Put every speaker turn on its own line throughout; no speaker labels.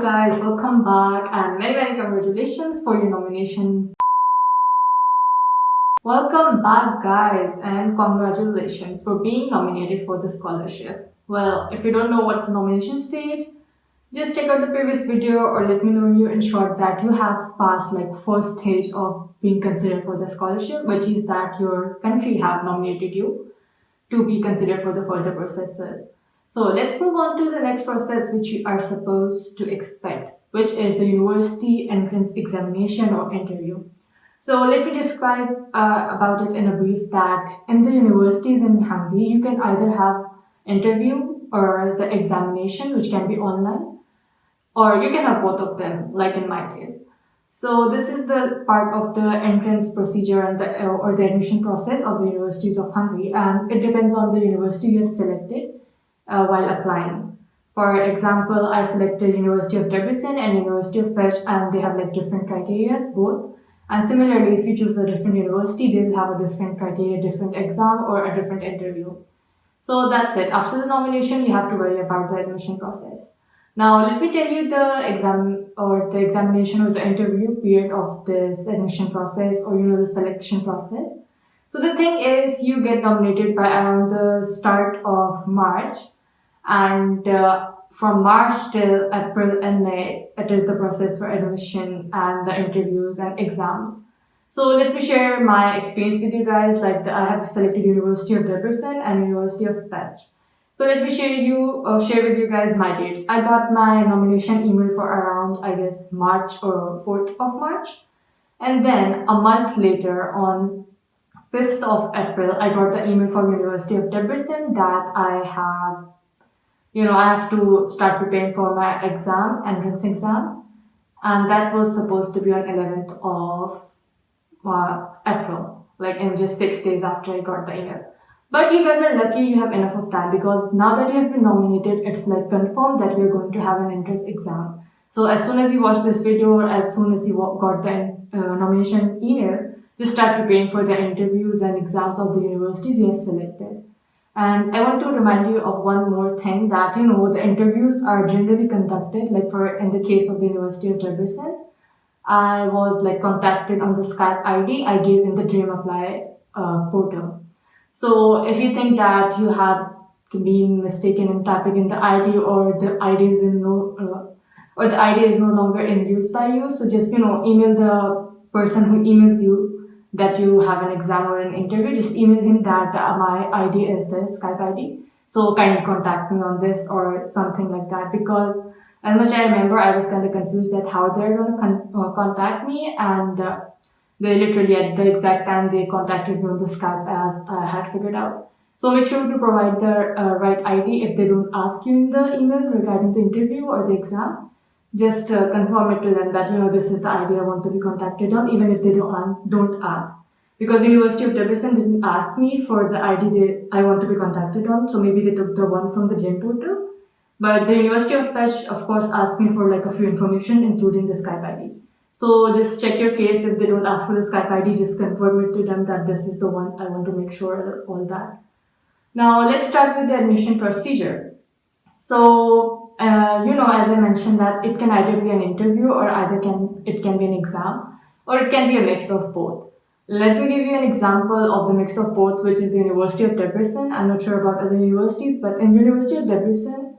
guys, welcome back and many congratulations for your nomination. Welcome back guys and congratulations for being nominated for the scholarship. Well, if you don't know what's the nomination stage, just check out the previous video or let me know you in short that you have passed first stage of being considered for the scholarship, which is that your country have nominated you to be considered for the further processes. So let's move on to the next process which you are supposed to expect, which is the university entrance examination or interview. So let me describe about it in a brief that in the universities in Hungary, you can either have interview or the examination, which can be online, or you can have both of them, like in my case. So this is the part of the entrance procedure and the admission process of the universities of Hungary, and it depends on the university you have selected while applying. For example, I selected University of Debrecen and University of Pecs, and they have different criteria both. And similarly, if you choose a different university, they will have a different criteria, different exam or a different interview. So that's it. After the nomination, you have to worry about the admission process. Now, let me tell you the examination or the interview period of this admission process or the selection process. So the thing is, you get nominated by around the start of March, and from March till April and May, it is the process for admission and the interviews and exams. So let me share my experience with you guys. I have selected University of Debrecen and University of Pecs. So let me share with you guys my dates. I got my nomination email for around, I guess, March or 4th of March. And then a month later, on 5th of April, I got the email from University of Debrecen that I have to start preparing for my entrance exam. And that was supposed to be on 11th of April, in just 6 days after I got the email. But you guys are lucky you have enough of time, because now that you have been nominated, it's confirmed that you're going to have an entrance exam. So as soon as you watch this video or as soon as you got the nomination email, just start preparing for the interviews and exams of the universities you have selected. And I want to remind you of one more thing, that the interviews are generally conducted, in the case of the University of Debrecen, I was contacted on the Skype ID I gave in the Dream Apply portal. So if you think that you have been mistaken in typing in the ID, or the ID is no longer in use by you, so just email the person who emails you that you have an exam or an interview. Just email him that my ID is this Skype ID, so kindly contact me on this or something like that, because as much I remember, I was kind of confused at how they're going to contact me, and they literally at the exact time they contacted me on the Skype as I had figured out. So make sure to provide the right ID if they don't ask you in the email regarding the interview or the exam. Just confirm it to them that this is the ID I want to be contacted on, even if they don't ask. Because University of Debrecen didn't ask me for the ID I want to be contacted on, so maybe they took the one from the GEM portal. But the University of Pecs, of course, asked me for a few information, including the Skype ID. So just check your case. If they don't ask for the Skype ID, just confirm it to them that this is the one. I want to make sure all that. Now let's start with the admission procedure. So as I mentioned, that it can either be an interview or it can be an exam, or it can be a mix of both. Let me give you an example of the mix of both, which is the University of Debrecen. I'm not sure about other universities, but in University of Debrecen,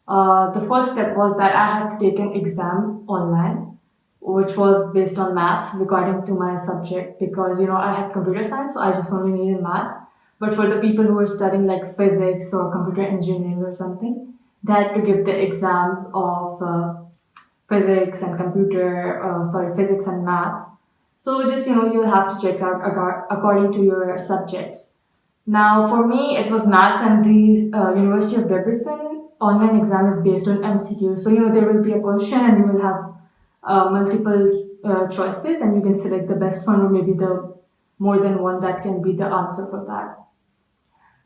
the first step was that I had to take an exam online, which was based on maths regarding to my subject, because I had computer science, so I just only needed maths. But for the people who were studying physics or computer engineering or something, they had to give the exams of physics and physics and maths. So just you'll have to check out according to your subjects. Now for me, it was maths, and the University of Debrecen online exam is based on MCQ. So there will be a question, and you will have multiple choices, and you can select the best one, or maybe the more than one that can be the answer for that.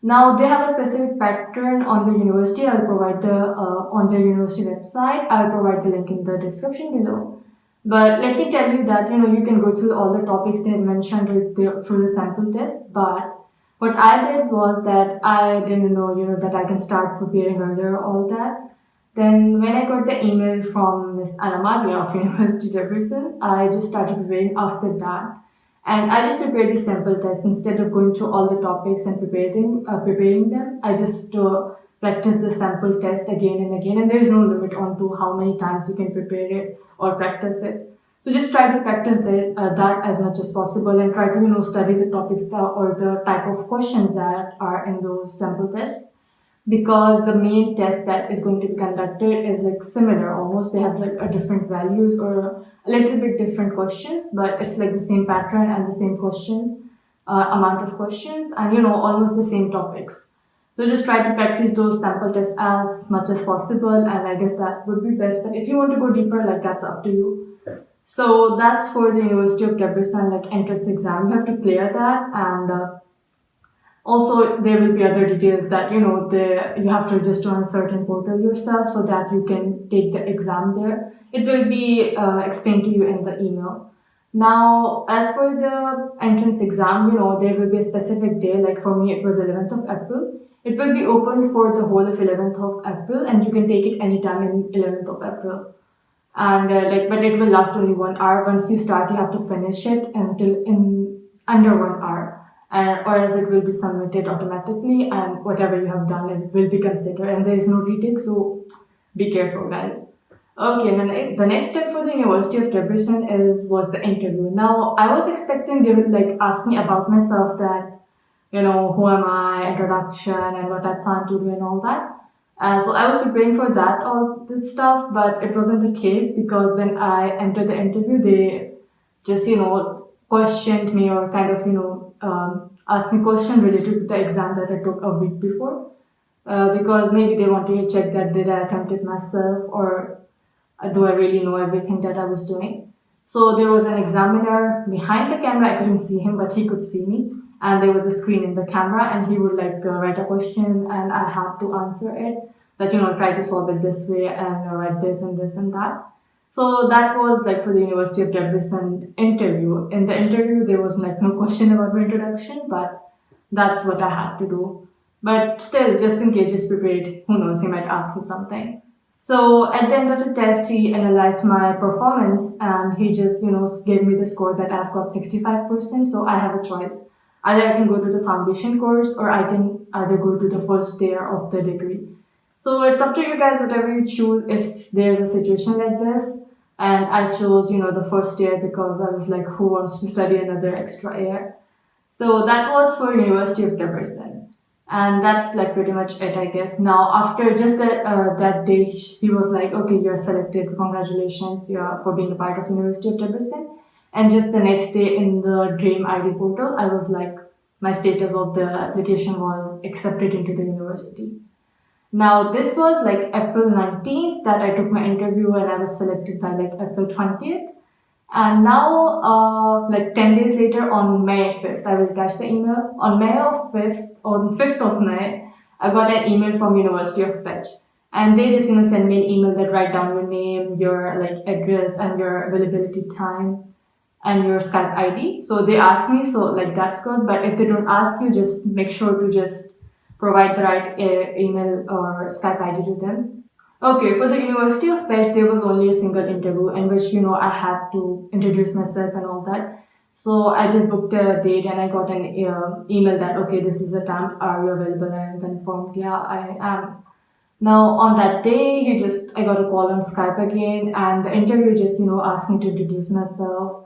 Now they have a specific pattern on the university. I'll provide on their university website. I'll provide the link in the description below. But let me tell you that you can go through all the topics they mentioned through the sample test. But what I did was that I didn't know that I can start preparing earlier all that. Then when I got the email from Miss Anamalia of University Debrecen, I just started preparing after that. And I just prepared the sample test instead of going through all the topics and preparing them. I just practiced the sample test again and again, and there is no limit on to how many times you can prepare it or practice it. So just try to practice that as much as possible, and try to study the topics or the type of questions that are in those sample tests, because the main test that is going to be conducted is like similar almost. They have like a different values or a little bit different questions, but it's like the same pattern and the same questions, amount of questions, and almost the same topics. So just try to practice those sample tests as much as possible, and I guess that would be best. But if you want to go deeper, like, that's up to you. So that's for the University of Debrecen like entrance exam. You have to clear that, and also there will be other details that you have to register on a certain portal yourself so that you can take the exam there. It will be explained to you in the email. Now, as for the entrance exam, there will be a specific day. Like for me, it was 11th of April. It will be open for the whole of 11th of April, and you can take it anytime in 11th of April. And but it will last only 1 hour. Once you start, you have to finish it until in under 1 hour, or else it will be submitted automatically, and whatever you have done, it will be considered, and there is no retake. So be careful, guys. Okay, and then the next step for the University of Debrecen was the interview. Now, I was expecting they would like ask me about myself, that who am I, introduction, and what I plan to do and all that. So I was preparing for that, all this stuff, but it wasn't the case, because when I entered the interview, they just, questioned me, or kind of, asked me question related to the exam that I took a week before. Because maybe they wanted to check that did I attempt it myself, or do I really know everything that I was doing. So there was an examiner behind the camera. I couldn't see him, but he could see me. And there was a screen in the camera, and he would like write a question, and I had to answer it. That try to solve it this way, and write this and this and that. So that was like for the University of Debrecen interview. In the interview, there was like no question about my introduction, but that's what I had to do. But still, just in case, just prepared. Who knows? He might ask you something. So at the end of the test, he analyzed my performance, and he just gave me the score that I've got 65%. So I have a choice. Either I can go to the foundation course, or I can either go to the first year of the degree. So it's up to you guys, whatever you choose, if there's a situation like this. And I chose, the first year, because I was like, who wants to study another extra year? So that was for University of Debrecen. And that's like pretty much it, I guess. Now, after just that day, he was like, okay, you're selected. Congratulations, for being a part of University of Debrecen. And just the next day in the Dream ID portal, I was like, my status of the application was accepted into the university. Now, this was like April 19th that I took my interview, and I was selected by like April 20th. And now, like 10 days later, on May 5th, I will attach the email. On 5th of May, I got an email from University of Pecs. And they just, send me an email that write down your name, your like address, and your availability time, and your Skype ID. So they ask me, so like that's good. But if they don't ask you, just make sure to just provide the right email or Skype ID to them. Okay, for the University of Pecs, there was only a single interview in which, I had to introduce myself and all that. So I just booked a date, and I got an email that, okay, this is the time, are you available? And I confirmed, yeah, I am. Now, on that day, I got a call on Skype again, and the interview just, asked me to introduce myself.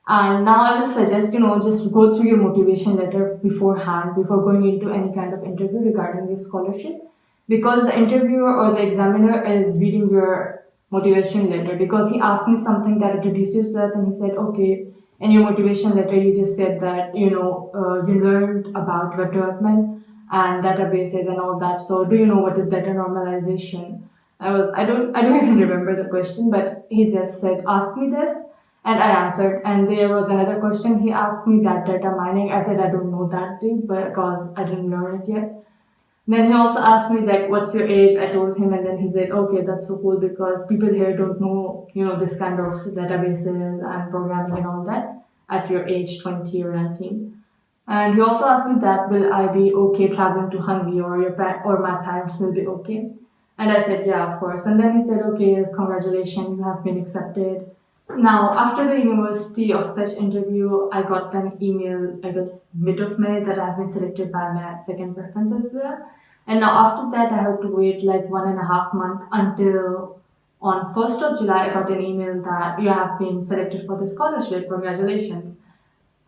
And now I will suggest, just go through your motivation letter beforehand, before going into any kind of interview regarding your scholarship. Because the interviewer or the examiner is reading your motivation letter, because he asked me something that introduce yourself, and he said, okay, in your motivation letter, you just said that, you learned about web development and databases and all that. So do you know what is data normalization? I don't even remember the question, but he just said, ask me this. And I answered. And there was another question he asked me, that data mining. I said, I don't know that thing, because I didn't learn it yet. Then he also asked me that, what's your age? I told him, and then he said, okay, that's so cool, because people here don't know, this kind of databases and programming and all that at your age 20 or 19. And he also asked me that, will I be okay traveling to Hungary, or my parents will be okay? And I said, yeah, of course. And then he said, okay, congratulations, you have been accepted. Now, after the University of Pecs interview, I got an email, I guess, mid of May that I have been selected by my second preference as well. And now after that, I have to wait like 1.5 months until on 1st of July, I got an email that you have been selected for the scholarship. Congratulations.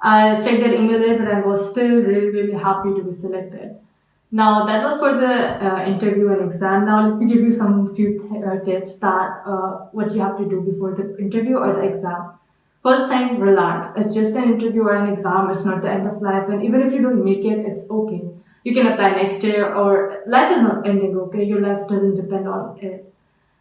I checked that email there, but I was still really, really happy to be selected. Now that was for the interview and exam. Now let me give you some few tips that what you have to do before the interview or the exam. First thing, relax. It's just an interview or an exam. It's not the end of life, and even if you don't make it, it's okay. You can apply next year, or life is not ending. Okay, your life doesn't depend on it.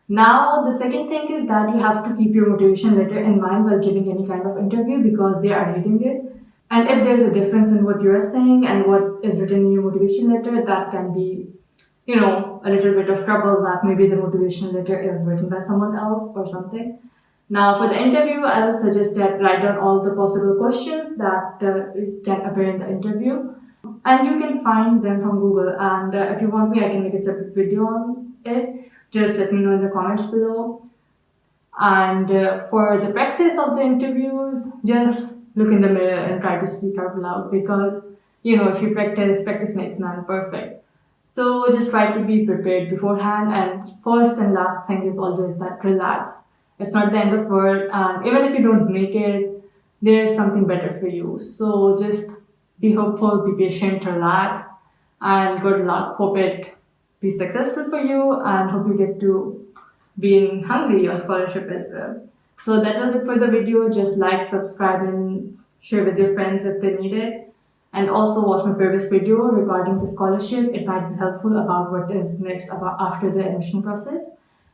Now, the second thing is that you have to keep your motivation letter in mind while giving any kind of interview because they are reading it. And if there's a difference in what you're saying and what is written in your motivation letter, that can be, a little bit of trouble that maybe the motivation letter is written by someone else or something. Now, for the interview, I will suggest that write down all the possible questions that can appear in the interview. And you can find them from Google. And if you want me, I can make a separate video on it. Just let me know in the comments below. And for the practice of the interviews, just look in the mirror and try to speak out loud because, if you practice, practice makes man perfect. So just try to be prepared beforehand. And first and last thing is always that relax. It's not the end of the world. And even if you don't make it, there's something better for you. So just be hopeful, be patient, relax, and good luck. Hope it be successful for you and hope you get to be in Hungary on scholarship as well. So that was it for the video. Just like, subscribe, and share with your friends if they need it. And also watch my previous video regarding the scholarship. It might be helpful about what is next about after the admission process.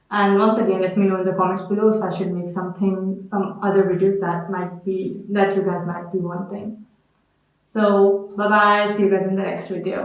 And once again, let me know in the comments below if I should make some other videos that you guys might be wanting. So bye bye. See you guys in the next video.